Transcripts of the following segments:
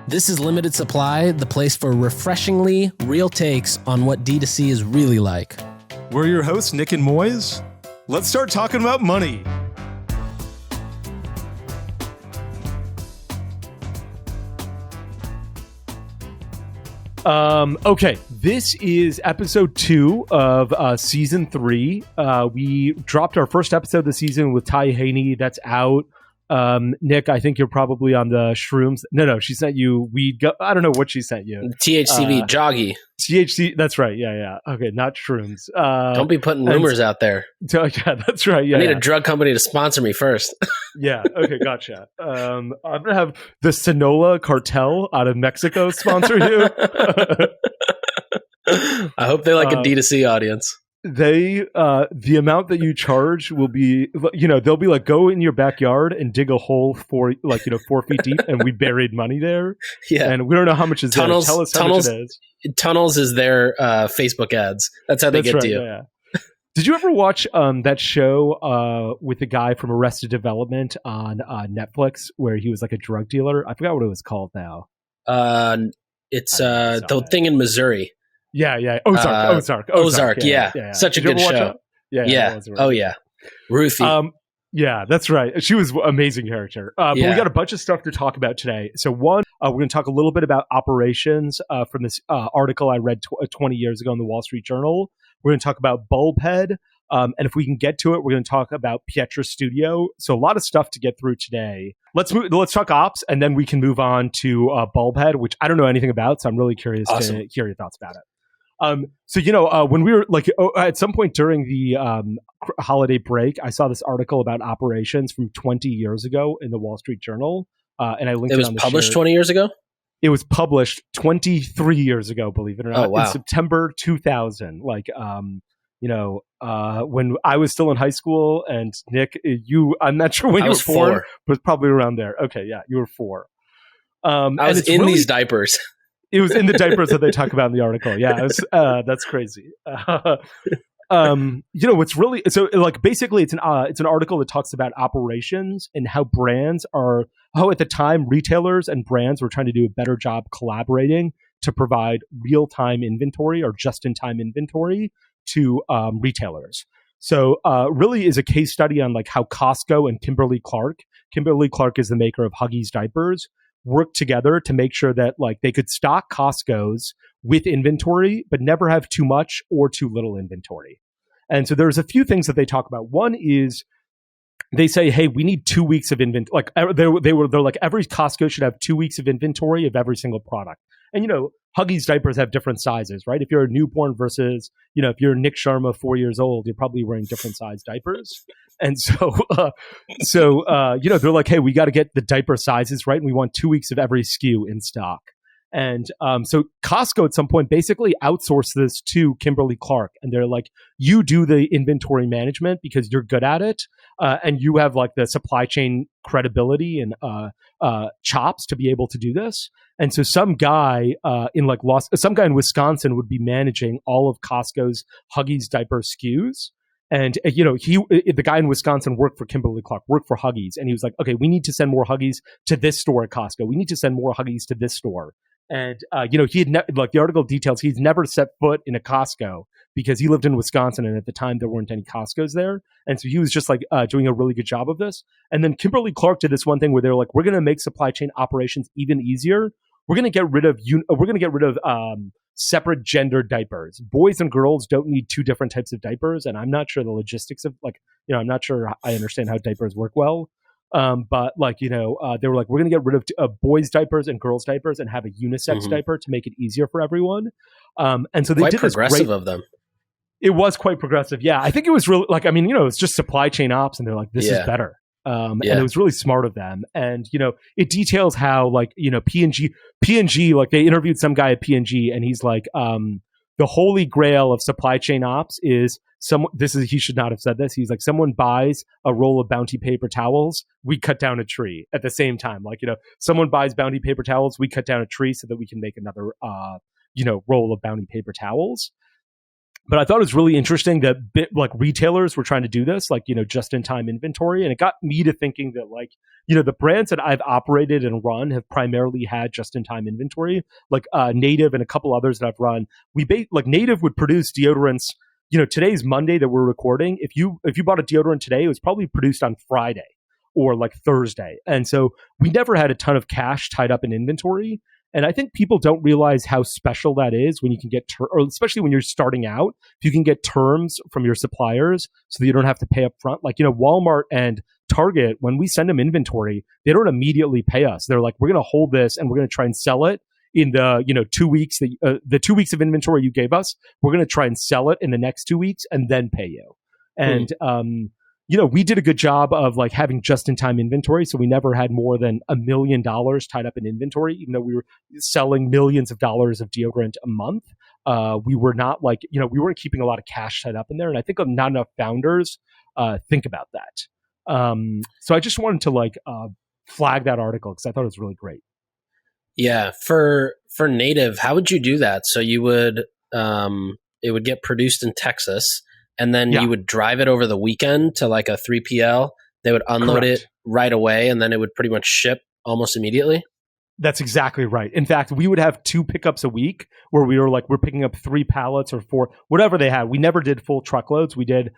This is Limited Supply, the place for refreshingly real takes on what D2C is really like. We're your hosts, Nik and Moiz. Let's start talking about money. Okay, this is episode 2 of season 3. We dropped our first episode of the season with Ty Haney. That's out. Nik, I think you're probably on the shrooms. No, she sent you weed. I don't know what she sent you. THCV, joggy. THC, that's right. Yeah. Okay, not shrooms. Don't be putting rumors out there. Yeah, that's right. Yeah, I need a drug company to sponsor me first. Yeah. Okay. Gotcha. I'm gonna have the Sonora cartel out of Mexico sponsor you. I hope they like a D2C audience. They, the amount that you charge will be, they'll be like, go in your backyard and dig a hole 4 feet deep, and we buried money there. Yeah, and we don't know how much is tunnels. There. Tell us how much it is. Tunnels is their Facebook ads. That's how they get to you. Yeah. Did you ever watch that show with the guy from Arrested Development on Netflix where he was like a drug dealer? I forgot what it was called now. It's the thing in Missouri. Yeah. Ozark. Yeah. Such a good show. Yeah. Oh, yeah. Ruthie. Yeah, that's right. She was an amazing character. But we got a bunch of stuff to talk about today. So one, we're going to talk a little bit about operations from this article I read 20 years ago in the Wall Street Journal. We're going to talk about BulbHead. And if we can get to it, we're going to talk about Pietra Studio. So a lot of stuff to get through today. Let's talk ops, and then we can move on to BulbHead, which I don't know anything about. So I'm really curious to hear your thoughts about it. When we were at some point during the holiday break, I saw this article about operations from 20 years ago in the Wall Street Journal, and I linked it. It was published 20 years ago? It was published 23 years ago, believe it or not, in September 2000. When I was still in high school, and Nik, I'm not sure when you were 4, but probably around there. Okay, yeah, you were 4. I was in these diapers. It was in the diapers that they talk about in the article. Yeah, that's crazy. What's really basically it's an article that talks about operations and how at the time retailers and brands were trying to do a better job collaborating to provide real-time inventory or just-in-time inventory to retailers. So really is a case study on like how Costco and Kimberly-Clark is the maker of Huggies diapers, work together to make sure that like they could stock Costco's with inventory, but never have too much or too little inventory. And so there's a few things that they talk about. One is they say, hey, we need 2 weeks of inventory. Like they're like every Costco should have 2 weeks of inventory of every single product. And Huggies diapers have different sizes, right? If you're a newborn versus, if you're Nick Sharma, 4 years old, you're probably wearing different size diapers. And they're like, hey, we got to get the diaper sizes right. And we want 2 weeks of every SKU in stock. And so Costco at some point basically outsourced this to Kimberly-Clark. And they're like, you do the inventory management because you're good at it. And you have like the supply chain credibility and chops to be able to do this. And so some guy in Wisconsin would be managing all of Costco's Huggies diaper SKUs. And, the guy in Wisconsin worked for Kimberly-Clark, worked for Huggies. And he was like, okay, we need to send more Huggies to this store at Costco. We need to send more Huggies to this store. And, he had the article details, he's never set foot in a Costco because he lived in Wisconsin. And at the time, there weren't any Costco's there. And so he was just doing a really good job of this. And then Kimberly-Clark did this one thing where they were like, we're going to make supply chain operations even easier. We're going to get rid of separate gender diapers. Boys and girls don't need 2 different types of diapers. And I'm not sure the logistics of I'm not sure I understand how diapers work well. But they were like, we're going to get rid of boys' diapers and girls' diapers and have a unisex diaper to make it easier for everyone. And so they did this progressive of them. It was quite progressive. Yeah. I think it was really it's just supply chain ops, and they're like, this is better. And it was really smart of them. And, it details how P&G, they interviewed some guy at P&G, and he's like, the holy grail of supply chain ops is he should not have said this. He's like, someone buys a roll of Bounty paper towels, we cut down a tree at the same time. Someone buys Bounty paper towels, we cut down a tree so that we can make another, roll of Bounty paper towels. But I thought it was really interesting that retailers were trying to do this, just-in-time inventory. And it got me to thinking that the brands that I've operated and run have primarily had just-in-time inventory, Native and a couple others that I've run. Native would produce deodorants. Today's Monday that we're recording. If you bought a deodorant today, it was probably produced on Friday or Thursday. And so we never had a ton of cash tied up in inventory. And I think people don't realize how special that is when you can get, or especially when you're starting out, if you can get terms from your suppliers so that you don't have to pay up front. Walmart and Target, when we send them inventory, they don't immediately pay us. They're like, we're going to hold this and we're going to try and sell it in the 2 weeks, the 2 weeks of inventory you gave us. We're going to try and sell it in the next 2 weeks and then pay you. And, we did a good job of having just-in-time inventory, so we never had more than $1 million tied up in inventory, even though we were selling millions of dollars of deodorant a month. We were not we weren't keeping a lot of cash tied up in there, and I think not enough founders think about that. So I just wanted to flag that article because I thought it was really great. Yeah, for Native, how would you do that? So you would it would get produced in Texas. And then you would drive it over the weekend to a 3PL. They would unload it right away, and then it would pretty much ship almost immediately. That's exactly right. In fact, we would have 2 pickups a week where we were we're picking up 3 pallets or 4, whatever they had. We never did full truckloads. We did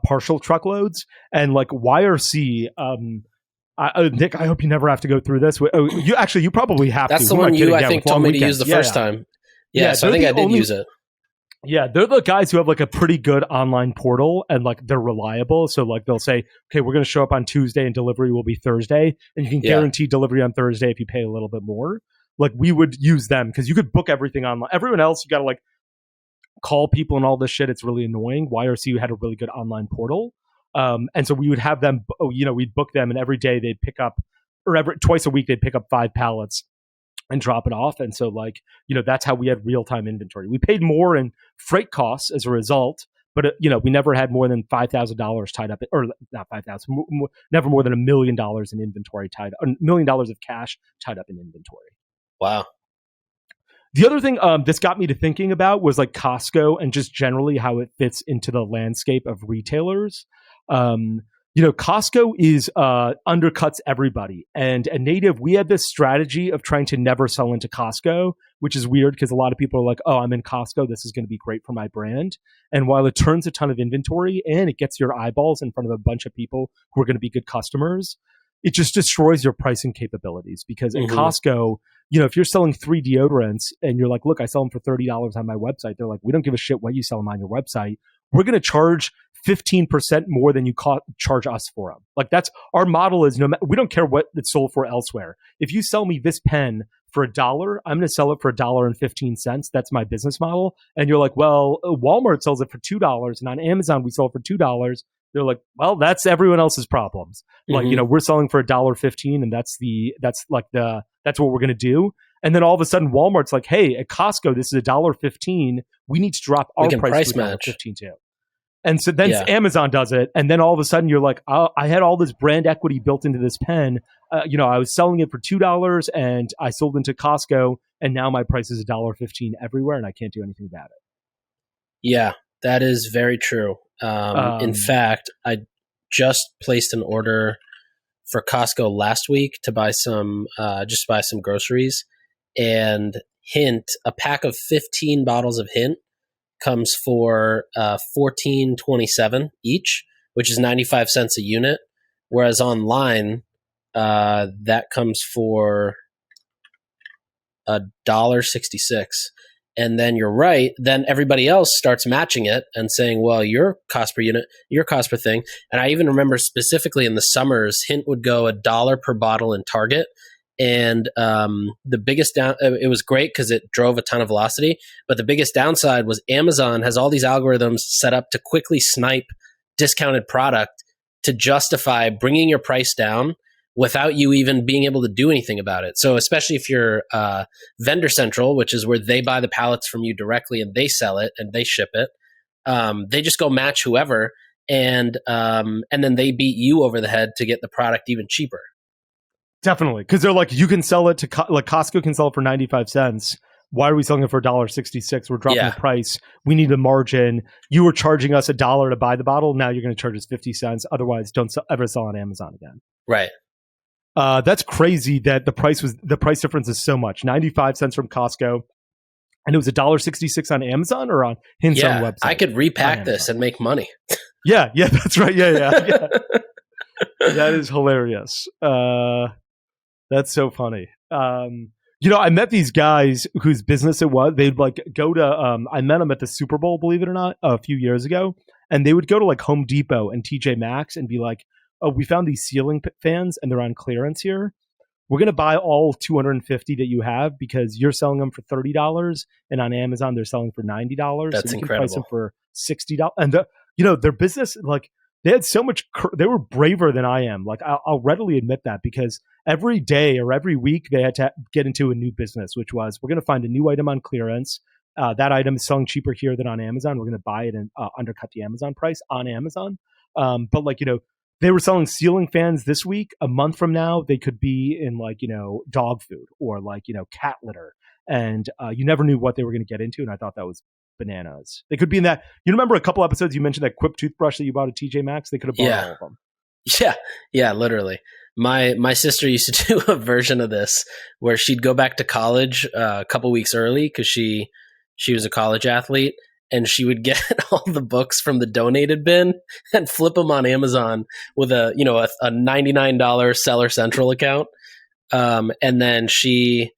partial truckloads. And YRC, Nik, I hope you never have to go through this. You probably have to. That's the one you, I think, told me to use the first time. Yeah, so I think I did use it. Yeah, they're the guys who have a pretty good online portal and they're reliable. So they'll say, okay, we're going to show up on Tuesday and delivery will be Thursday. And you can guarantee delivery on Thursday if you pay a little bit more. We would use them because you could book everything online. Everyone else, you got to call people and all this shit. It's really annoying. YRC had a really good online portal. And so we would have them, we'd book them and every day they'd pick up, or twice a week they'd pick up 5 pallets and drop it off. And so that's how we had real-time inventory. We paid more in freight costs as a result, but we never had more than $5,000 tied up, or not 5,000, never more than $1 million in inventory $1 million of cash tied up in inventory. Wow. The other thing this got me to thinking about was Costco and just generally how it fits into the landscape of retailers. Costco is undercuts everybody. And at Native, we had this strategy of trying to never sell into Costco, which is weird because a lot of people are like, oh, I'm in Costco. This is going to be great for my brand. And while it turns a ton of inventory and it gets your eyeballs in front of a bunch of people who are going to be good customers, it just destroys your pricing capabilities. Because in Costco, if you're selling 3 deodorants and you're like, look, I sell them for $30 on my website. They're like, we don't give a shit what you sell them on your website. We're going to charge 15% more than you charge us for them. That's our model is we don't care what it's sold for elsewhere. If you sell me this pen for $1, I'm going to sell it for $1.15. That's my business model. And you're like, well, Walmart sells it for $2 and on Amazon we sell it for $2. They're like, well, that's everyone else's problems. We're selling for $1.15 and that's what we're going to do. And then all of a sudden Walmart's like, hey, at Costco, this is $1.15. We need to drop our price to $1.15 too. And so then Amazon does it. And then all of a sudden you're like, oh, I had all this brand equity built into this pen. I was selling it for $2 and I sold into Costco and now my price is $1.15 everywhere and I can't do anything about it. Yeah, that is very true. In fact, I just placed an order for Costco last week to buy some groceries, and Hint, a pack of 15 bottles of Hint comes for $14.27 each, which is 95 cents a unit. Whereas online, that comes for $1.66. And then you're right. Then everybody else starts matching it and saying, well, your cost per unit, your cost per thing. And I even remember specifically in the summers, Hint would go $1 per bottle in Target. And the biggest it was great because it drove a ton of velocity. But the biggest downside was Amazon has all these algorithms set up to quickly snipe discounted product to justify bringing your price down without you even being able to do anything about it. So especially if you're Vendor Central, which is where they buy the pallets from you directly and they sell it and they ship it, they just go match whoever and then they beat you over the head to get the product even cheaper. Definitely, because they're like, you can sell it to Costco can sell it for 95 cents, why are we selling it for $1.66? We're dropping Yeah. the price. We need a margin. You were charging us $1 to buy the bottle. Now you're going to charge us 50 cents. Otherwise, don't ever sell on Amazon again. Right. That's crazy that the price difference is so much. 95 cents from Costco. And it was $1.66 on Amazon or on Hint's own website. I could repack this and make money. Yeah, that's right. Yeah. That is hilarious. That's so funny. I met these guys whose business it was. They'd like go to, I met them at the Super Bowl, believe it or not, a few years ago. And they would go to like Home Depot and TJ Maxx and be like, oh, we found these ceiling fans and they're on clearance here. We're going to buy all 250 that you have because you're selling them for $30. And on Amazon, they're selling for $90. That's so we incredible. can price them for $60. And their business, like, they had so much, they were braver than I am. Like, I'll readily admit that because every day or every week they had to get into a new business, which was, we're going to find a new item on clearance. That item is selling cheaper here than on Amazon. We're going to buy it and undercut the Amazon price on Amazon. But like, they were selling ceiling fans this week. A month from now, they could be in like, dog food or like, cat litter. And you never knew what they were going to get into. And I thought that was bananas. They could be in that. You remember a couple episodes you mentioned that Quip toothbrush that you bought at TJ Maxx? They could have bought all of them. Yeah, literally. My sister used to do a version of this where she'd go back to college a couple weeks early because she was a college athlete, and she would get all the books from the donated bin and flip them on Amazon with a $99 Seller Central account. And then she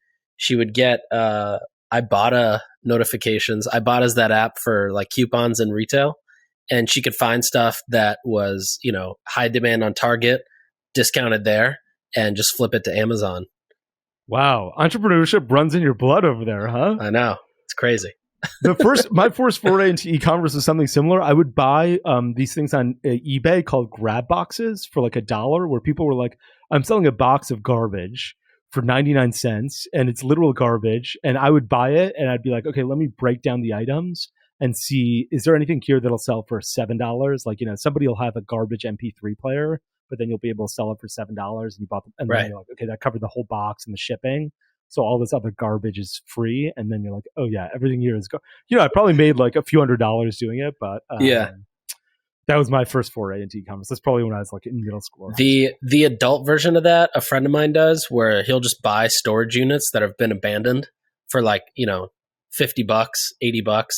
would get Ibotta notifications. Ibotta is that app for like coupons and retail. And she could find stuff that was, high demand on Target, discounted there, and just flip it to Amazon. Wow. Entrepreneurship runs in your blood over there, huh? I know. It's crazy. My first foray into e-commerce is something similar. I would buy these things on eBay called grab boxes for like $1, where people were like, I'm selling a box of garbage for 99 cents and it's literal garbage. And I would buy it and I'd be like, okay, let me break down the items and see, is there anything here that'll sell for $7? Like, somebody will have a garbage MP3 player, but then you'll be able to sell it for $7 and you bought them. And then you're like, okay, that covered the whole box and the shipping. So all this other garbage is free. And then you're like, oh yeah, everything here is I probably made like a few $100s doing it, but that was my first foray into e-commerce. That's probably when I was like in middle school. The adult version of that, a friend of mine does, where he'll just buy storage units that have been abandoned for like, $50, $80,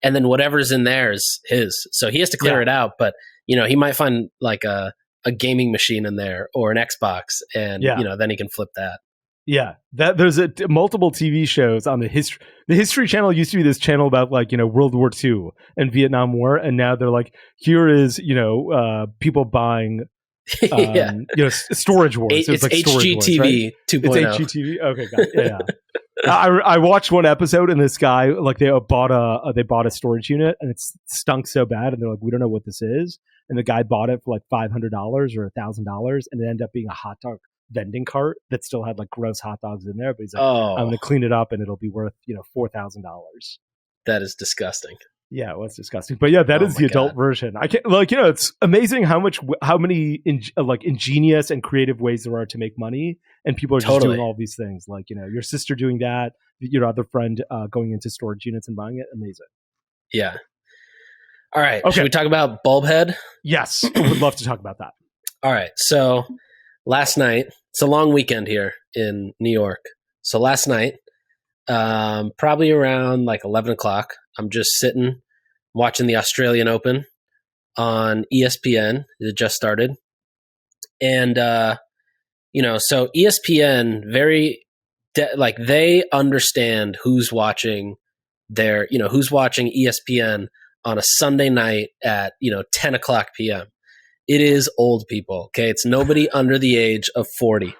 and then whatever's in there is his. So he has to clear it out, but he might find like a gaming machine in there or an Xbox, and then he can flip that. Yeah, there's multiple TV shows on the history. The History Channel used to be this channel about like World War II and Vietnam War, and now they're like, here is people buying Storage Wars. It's like HGTV right? 2.0. It's HGTV. Okay, got it. Yeah. I watched one episode and this guy like they bought a storage unit and it stunk so bad and they're like, we don't know what this is, and the guy bought it for like $500 or $1,000 and it ended up being a hot dog vending cart that still had like gross hot dogs in there, but he's like, I'm gonna clean it up and it'll be worth $4,000. That is disgusting. Yeah, well, it's disgusting, but yeah, that is the adult version. I can't it's amazing how many ingenious and creative ways there are to make money, and people are just doing all these things. Like your sister doing that, your other friend going into storage units and buying it. Amazing. Yeah. All right. Okay. Should we talk about BulbHead? Yes, I would love to talk about that. All right. So last night, it's a long weekend here in New York. So last night, probably around like 11 o'clock, I'm just sitting watching the Australian Open on ESPN. It just started. And, so ESPN they understand who's watching who's watching ESPN on a Sunday night at, 10 o'clock PM. It is old people. Okay. It's nobody under the age of 40.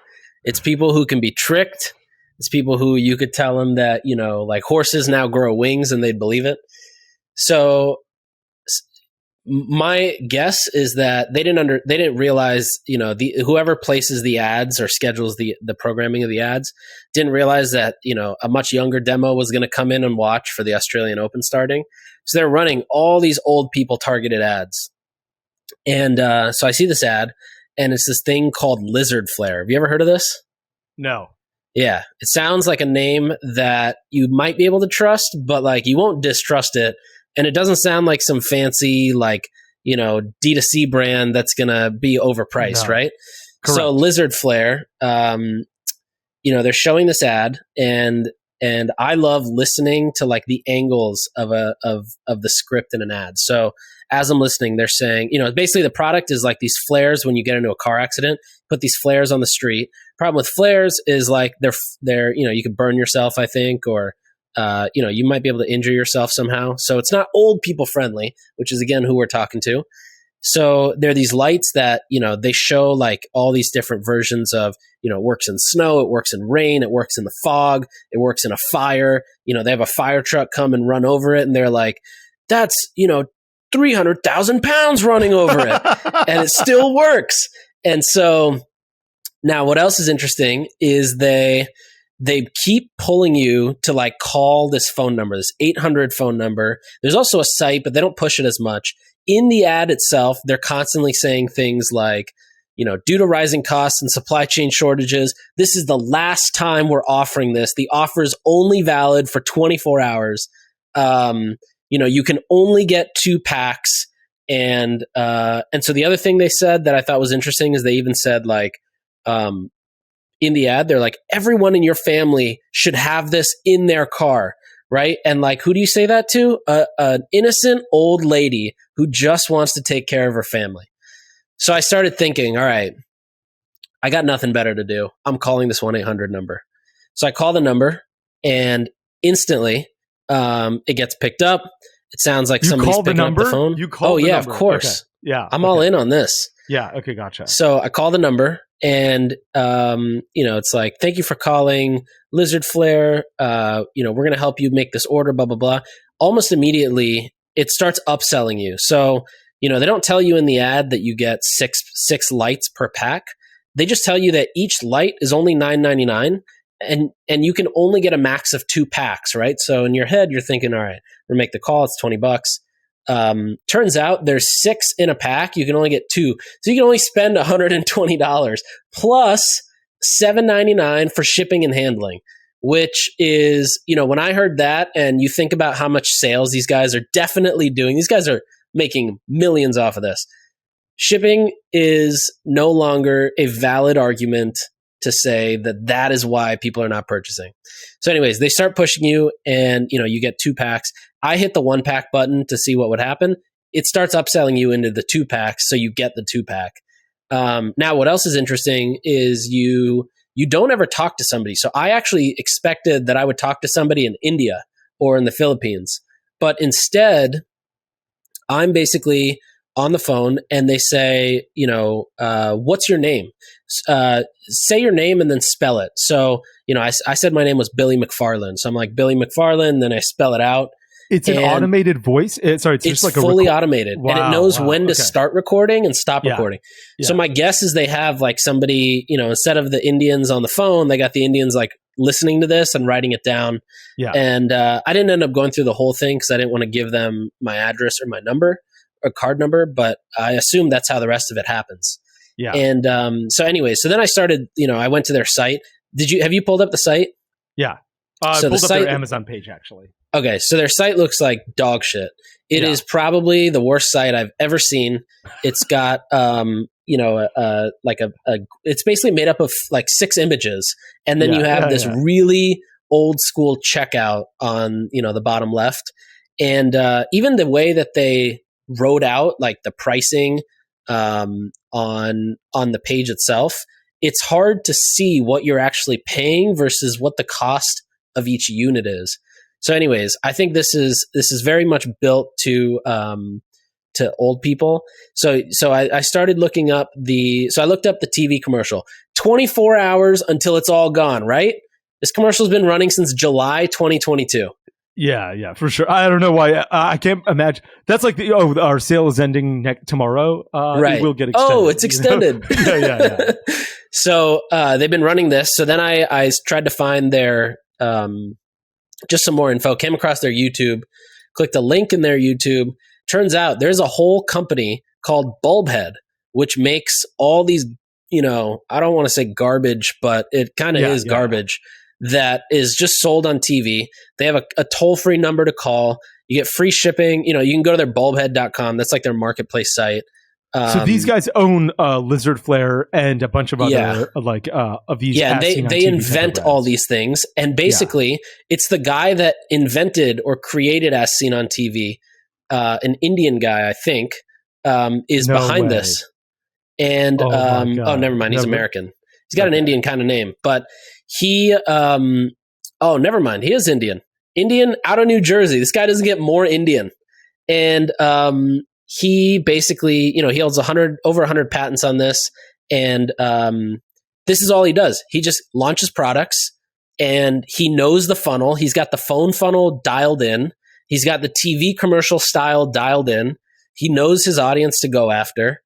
It's people who can be tricked. It's people who you could tell them that, like horses now grow wings and they'd believe it. So my guess is that they didn't realize, whoever places the ads or schedules the programming of the ads didn't realize that, a much younger demo was going to come in and watch for the Australian Open starting. So they're running all these old people targeted ads. And so I see this ad and it's this thing called lizard flare. Have you ever heard of this? No. Yeah, it sounds like a name that you might be able to trust, but like you won't distrust it. And it doesn't sound like some fancy like, D2C brand that's going to be overpriced, No. right? Correct. So Lizard Flare, they're showing this ad, and I love listening to like the angles of the script in an ad. So as I'm listening, they're saying, basically the product is like these flares when you get into a car accident, put these flares on the street. Problem with flares is like they're you could burn yourself, I think, or you might be able to injure yourself somehow. So it's not old people friendly, which is again who we're talking to. So there are these lights that, they show like all these different versions of, it works in snow, it works in rain, it works in the fog, it works in a fire. They have a fire truck come and run over it, and they're like, that's, 300,000 pounds running over it, and it still works. And so now what else is interesting is they keep pulling you to like call this phone number, this 800 phone number. There's also a site, but they don't push it as much. In the ad itself, they're constantly saying things like, due to rising costs and supply chain shortages, this is the last time we're offering this. The offer is only valid for 24 hours. You can only get 2 packs. And so the other thing they said that I thought was interesting is they even said like, in the ad, they're like, everyone in your family should have this in their car, right? And like, who do you say that to? An innocent old lady who just wants to take care of her family. So I started thinking, all right, I got nothing better to do. I'm calling this 1-800 number. So I call the number, and instantly it gets picked up. It sounds like somebody's picking up the phone. You call the number? Of course. Okay. Yeah. I'm all in on this. Yeah. Okay. Gotcha. So I call the number, and it's like, thank you for calling Lizard Flare. We're going to help you make this order, blah, blah, blah. Almost immediately, it starts upselling you. So, they don't tell you in the ad that you get six lights per pack. They just tell you that each light is only $9.99, and you can only get a max of 2 packs, right? So in your head, you're thinking, all right, we'll make the call. It's $20. Turns out there's 6 in a pack. You can only get 2. So you can only spend $120 plus $7.99 for shipping and handling, which is, when I heard that, and you think about how much sales these guys are definitely doing, these guys are making millions off of this. Shipping is no longer a valid argument to say that is why people are not purchasing. So anyways, they start pushing you, and you get 2 packs. I hit the 1 pack button to see what would happen. It starts upselling you into the 2 packs, so you get the 2 pack. Now, what else is interesting is you don't ever talk to somebody. So I actually expected that I would talk to somebody in India or in the Philippines, but instead, I'm basically on the phone, and they say, what's your name? Say your name and then spell it. So, I said my name was Billy McFarland. So I'm like, Billy McFarland, then I spell it out. It's an automated voice? It's just like fully automated. Wow, and it knows when to start recording and stop recording. Yeah. So my guess is they have like somebody, instead of the Indians on the phone, they got the Indians like listening to this and writing it down. Yeah. And I didn't end up going through the whole thing because I didn't want to give them my address or my number or card number, but I assume that's how the rest of it happens. Yeah. And so anyway, so then I started, I went to their site. Have you pulled up the site? Yeah. So I pulled up their Amazon page, actually. Okay, so their site looks like dog shit. It is probably the worst site I've ever seen. It's got, it's basically made up of like 6 images, and then you have this really old school checkout on, the bottom left, and even the way that they wrote out like the pricing on the page itself, it's hard to see what you're actually paying versus what the cost of each unit is. So anyways, I think this is very much built to old people. So I started looking up I looked up the TV commercial. 24 hours until it's all gone, right? This commercial's been running since July 2022. Yeah, for sure. I don't know why. I can't imagine. That's like our sale is ending tomorrow. Right. It will get extended. Oh, it's extended. Yeah. So they've been running this. So then I tried to find their just some more info. Came across their YouTube. Clicked a link in their YouTube. Turns out there's a whole company called BulbHead, which makes all these I don't want to say garbage, but it kind of is garbage that is just sold on TV. They have a toll-free number to call. You get free shipping. You can go to their BulbHead.com. That's like their marketplace site. So these guys own Lizard Flare and a bunch of other of these. Yeah, they invent all these things, and basically, it's the guy that invented or created As Seen on TV, an Indian guy, I think, is behind this. And never mind, he's American. He's got an Indian kind of name, but he. Never mind, he is Indian. Indian out of New Jersey. This guy doesn't get more Indian, and he basically, he holds over 100 patents on this, and this is all he does. He just launches products, and he knows the funnel. He's got the phone funnel dialed in. He's got the TV commercial style dialed in. He knows his audience to go after,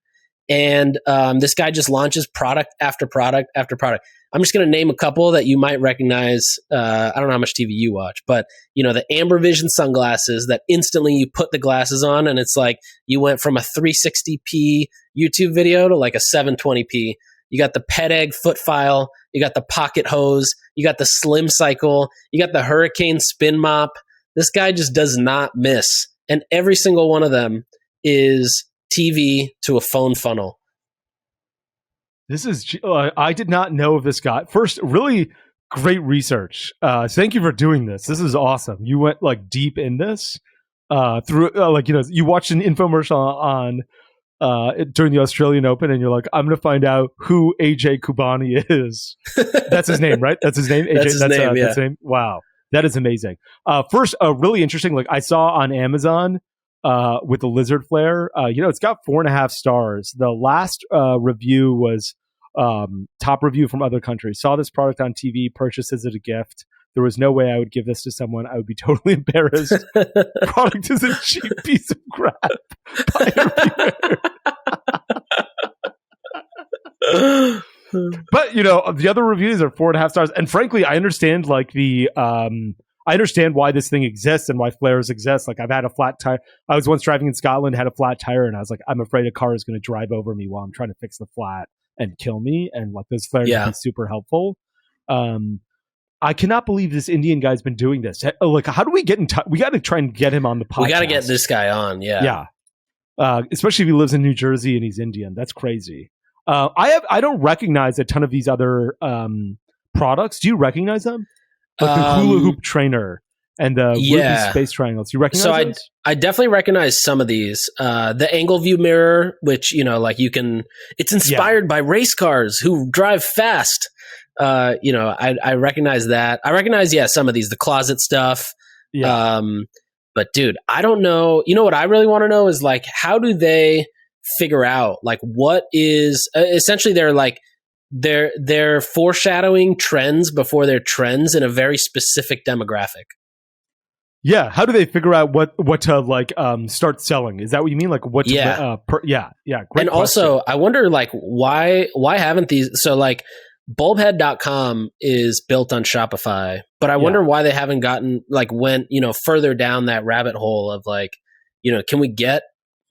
and this guy just launches product after product after product. I'm just going to name a couple that you might recognize. I don't know how much TV you watch, but the Amber Vision sunglasses that instantly you put the glasses on and it's like you went from a 360p YouTube video to like a 720p. You got the Pet Egg foot file. You got the pocket hose. You got the Slim Cycle. You got the Hurricane spin mop. This guy just does not miss. And every single one of them is TV to a phone funnel. This is, I did not know of this guy. First, really great research. Thank you for doing this. This is awesome. You went deep in this through, you watched an infomercial on during the Australian Open and you're like, I'm going to find out who AJ Kubani is. That's his name, right? That's his name? AJ, that's his name, yeah. That's his name? Wow. That is amazing. First, really interesting, I saw on Amazon with the Lizard Flare, it's got 4.5 stars. The last review was top review from other countries. Saw this product on TV, purchased as a gift. There was no way I would give this to someone. I would be totally embarrassed. Product is a cheap piece of crap. But the other reviews are 4.5 stars, and frankly, I understand I understand why this thing exists and why flares exist. I've had a flat tire. I was once driving in Scotland, had a flat tire, and I was like, I'm afraid a car is going to drive over me while I'm trying to fix the flat and kill me. And those flares have been super helpful. I cannot believe this Indian guy's been doing this. How do we get in touch? We got to try and get him on the podcast. We got to get this guy on. Yeah. Yeah. Especially if he lives in New Jersey and he's Indian. That's crazy. I don't recognize a ton of these other products. Do you recognize them? The hula hoop trainer and the Ruby space triangles. You recognize those? I definitely recognize some of these. The angle view mirror, which, you can, it's inspired by race cars who drive fast. I recognize that. I recognize, some of these, the closet stuff. Yeah. But dude, I don't know. What I really want to know is how do they figure out what is essentially they're foreshadowing trends before they're trends in a very specific demographic. Yeah, how do they figure out what to start selling? Is that what you mean? What? Yeah, great and question. Also, I wonder why haven't these? So BulbHead.com is built on Shopify, but I wonder why they haven't gotten went further down that rabbit hole of can we get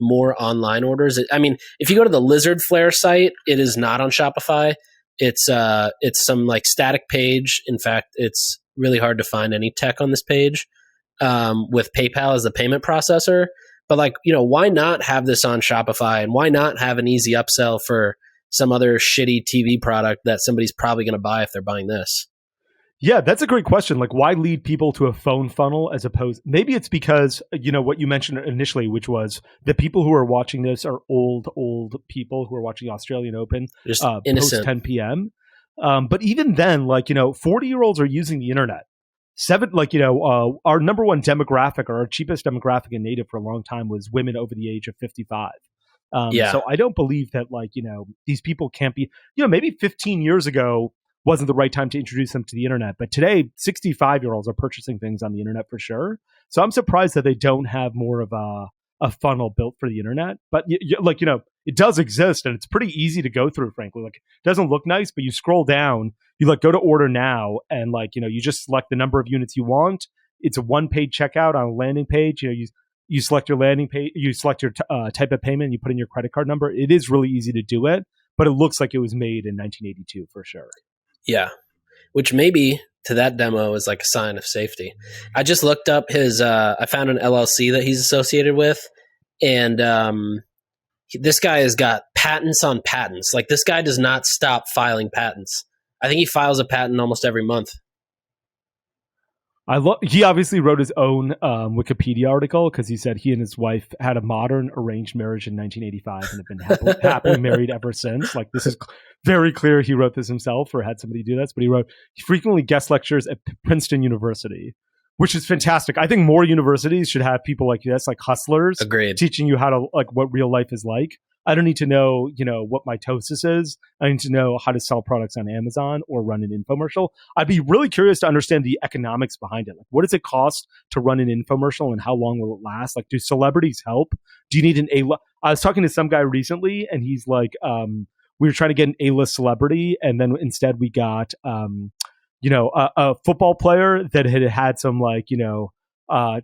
more online orders? I mean, if you go to the Lizard Flare site, it is not on Shopify. It's some static page. In fact, it's really hard to find any tech on this page with PayPal as the payment processor. But why not have this on Shopify, and why not have an easy upsell for some other shitty TV product that somebody's probably going to buy if they're buying this? Yeah, that's a great question. Why lead people to a phone funnel as opposed? Maybe it's because, what you mentioned initially, which was the people who are watching this are old people who are watching the Australian Open post 10 p.m. But even then, 40-year-olds are using the internet. Our number one demographic, or our cheapest demographic in native for a long time was women over the age of 55. So I don't believe that these people can't be, maybe 15 years ago wasn't the right time to introduce them to the internet. But today, 65-year-olds are purchasing things on the internet for sure. So I'm surprised that they don't have more of a funnel built for the internet. But it does exist, and it's pretty easy to go through, frankly. It doesn't look nice, but you scroll down, you go to order now, and you just select the number of units you want. It's a one-page checkout on a landing page. You select your landing page, you select your type of payment, you put in your credit card number. It is really easy to do it. but it looks like it was made in 1982 for sure. Yeah. Which maybe to that demo is like a sign of safety. I just looked up his, I found an LLC that he's associated with, and this guy has got patents on patents. Like, this guy does not stop filing patents. I think he files a patent almost every month. He obviously wrote his own Wikipedia article because he said he and his wife had a modern arranged marriage in 1985 and have been happily married ever since. Like, this is very clear he wrote this himself or had somebody do this, but he frequently guest lectures at Princeton University, which is fantastic. I think more universities should have people like this, like hustlers, Agreed, teaching you how to, like, what real life is like. I don't need to know, what mitosis is. I need to know how to sell products on Amazon or run an infomercial. I'd be really curious to understand the economics behind it. Like, what does it cost to run an infomercial and how long will it last? Like, do celebrities help? Do you need I was talking to some guy recently and he's like, we were trying to get an A-list celebrity and then instead we got, a football player that had some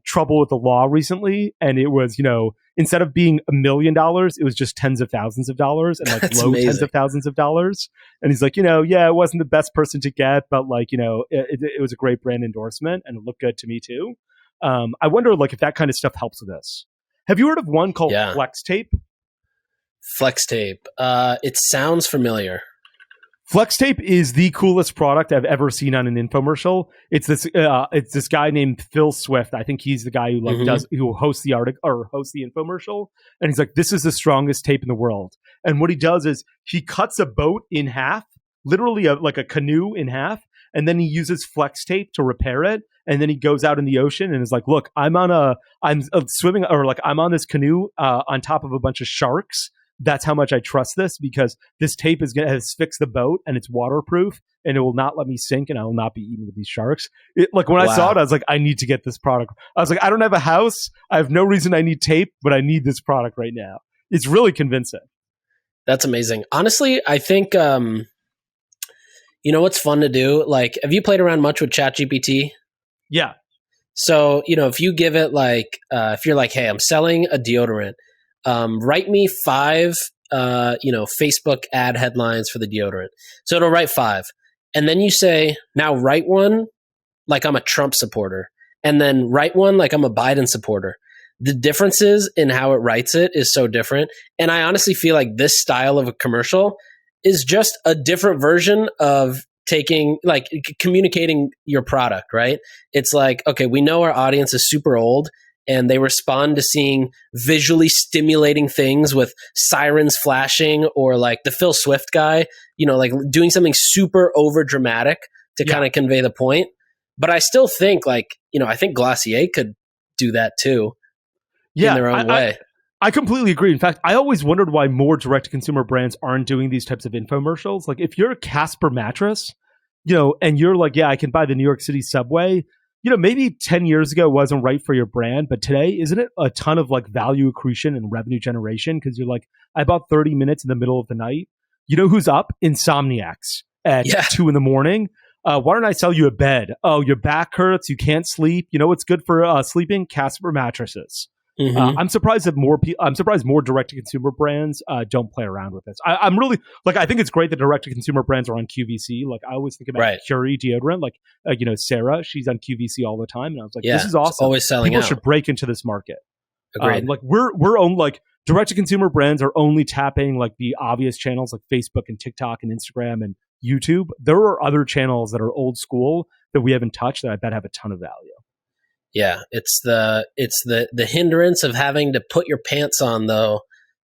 trouble with the law recently. And it was, instead of being $1 million, it was just tens of thousands of dollars and That's low amazing. tens of thousands of dollars. And he's like, it wasn't the best person to get, but it was a great brand endorsement and it looked good to me too. I wonder if that kind of stuff helps with this. Have you heard of one called Flextape? Flextape. It sounds familiar. Flextape is the coolest product I've ever seen on an infomercial. It's this guy named Phil Swift. I think he's the guy who who hosts the article or hosts the infomercial. And he's like, this is the strongest tape in the world. And what he does is he cuts a boat in half, literally like a canoe in half, and then he uses Flextape to repair it. And then he goes out in the ocean and is like, look, I'm swimming, or like I'm on this canoe on top of a bunch of sharks. That's how much I trust this, because this tape has fixed the boat and it's waterproof and it will not let me sink and I will not be eaten with these sharks. When I saw it, I was like, I need to get this product. I was like, I don't have a house. I have no reason I need tape, but I need this product right now. It's really convincing. That's amazing. Honestly, I think, what's fun to do? Like, have you played around much with ChatGPT? Yeah. So, if you give it if you're like, hey, I'm selling a deodorant, write me 5, Facebook ad headlines for the deodorant. So it'll write 5. And then you say, now write one like I'm a Trump supporter. And then write one like I'm a Biden supporter. The differences in how it writes it is so different. And I honestly feel like this style of a commercial is just a different version of communicating your product, right? It's like, okay, we know our audience is super old and they respond to seeing visually stimulating things with sirens flashing, or like the Phil Swift guy, doing something super over dramatic to kind of convey the point. But I still think I think Glossier could do that too in their own way. I completely agree. In fact, I always wondered why more direct-to-consumer brands aren't doing these types of infomercials. Like, if you're a Casper mattress, and you're like, yeah, I can buy the New York City subway, maybe 10 years ago it wasn't right for your brand, but today, isn't it a ton of value accretion and revenue generation? Because you're like, I bought 30 minutes in the middle of the night. You know who's up? Insomniacs at 2 a.m. Why don't I sell you a bed? Oh, your back hurts. You can't sleep. You know what's good for sleeping? Casper mattresses. Mm-hmm. I'm surprised more direct-to-consumer brands don't play around with this. I'm really I think it's great that direct-to-consumer brands are on QVC. Like, I always think about Curie deodorant. Sarah, she's on QVC all the time, and I was like, this is awesome. Always selling People out. should break into this market. Agreed. We're on direct-to-consumer brands are only tapping the obvious channels like Facebook and TikTok and Instagram and YouTube. There are other channels that are old school that we haven't touched that I bet have a ton of value. Yeah, it's the hindrance of having to put your pants on though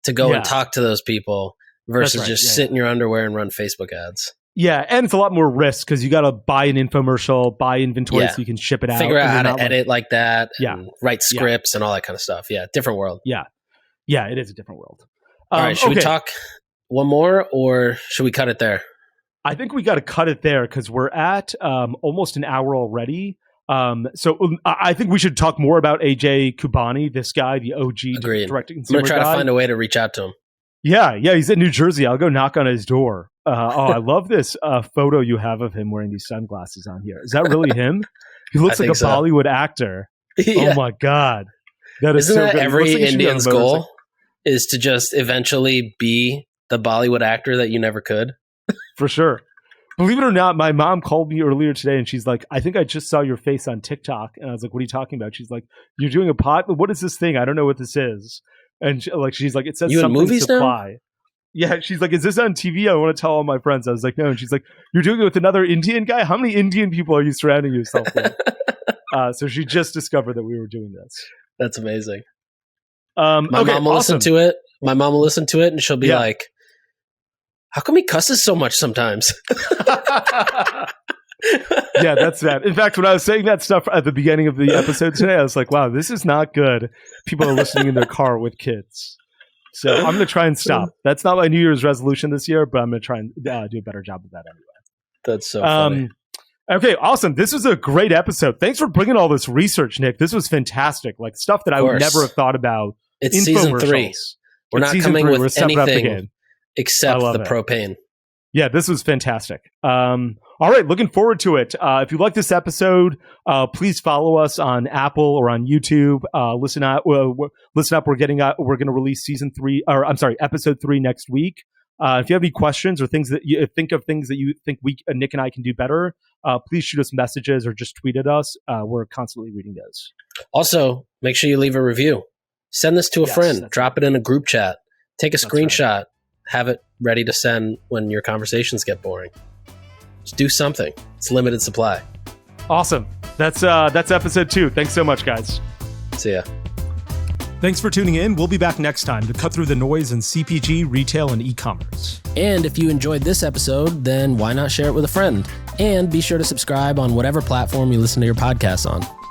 to go and talk to those people versus just sit in your underwear and run Facebook ads. Yeah, and it's a lot more risk because you got to buy an infomercial, buy inventory so you can ship it out. Figure out how to edit like that, and write scripts and all that kind of stuff. Yeah, different world. Yeah, it is a different world. All right, should we talk one more or should we cut it there? I think we got to cut it there because we're at almost an hour already. So I think we should talk more about AJ Kubani, this guy, the OG direct-to-consumer I'm going to try to find a way to reach out to him. Yeah, he's in New Jersey. I'll go knock on his door. I love this photo you have of him wearing these sunglasses on here. Is that really him? He looks like a Bollywood actor. Yeah. Oh my God. That is Isn't so that good. Every Indian's goal is to just eventually be the Bollywood actor that you never could. For sure. Believe it or not, my mom called me earlier today and she's like, I think I just saw your face on TikTok. And I was like, what are you talking about? She's like, you're doing a pod? What is this thing? I don't know what this is. And she's like, it says you something in movies supply. Now? Yeah, she's like, is this on TV? I want to tell all my friends. I was like, no. And she's like, you're doing it with another Indian guy? How many Indian people are you surrounding yourself with? So she just discovered that we were doing this. That's amazing. My mom will listen to it. My mom will listen to it and she'll be like, how come he cusses so much sometimes? Yeah, that's that. In fact, when I was saying that stuff at the beginning of the episode today, I was like, wow, this is not good. People are listening in their car with kids. So I'm going to try and stop. That's not my New Year's resolution this year, but I'm going to try and do a better job of that anyway. That's so funny. Okay, awesome. This was a great episode. Thanks for bringing all this research, Nik. This was fantastic. Like stuff that I would never have thought about. It's season 3. We're not coming with anything except the propane. Yeah, this was fantastic. All right, looking forward to it. If you like this episode, please follow us on Apple or on YouTube. Listen up. We're going to release episode 3 next week. If you have any questions or things that you think Nik and I can do better, please shoot us messages or just tweet at us. We're constantly reading those. Also, make sure you leave a review. Send this to a friend. Drop it in a group chat. Take a screenshot. Right. Have it ready to send when your conversations get boring. Just do something. It's limited supply. Awesome. That's episode 2. Thanks so much, guys. See ya. Thanks for tuning in. We'll be back next time to cut through the noise in CPG, retail, and e-commerce. And if you enjoyed this episode, then why not share it with a friend? And be sure to subscribe on whatever platform you listen to your podcasts on.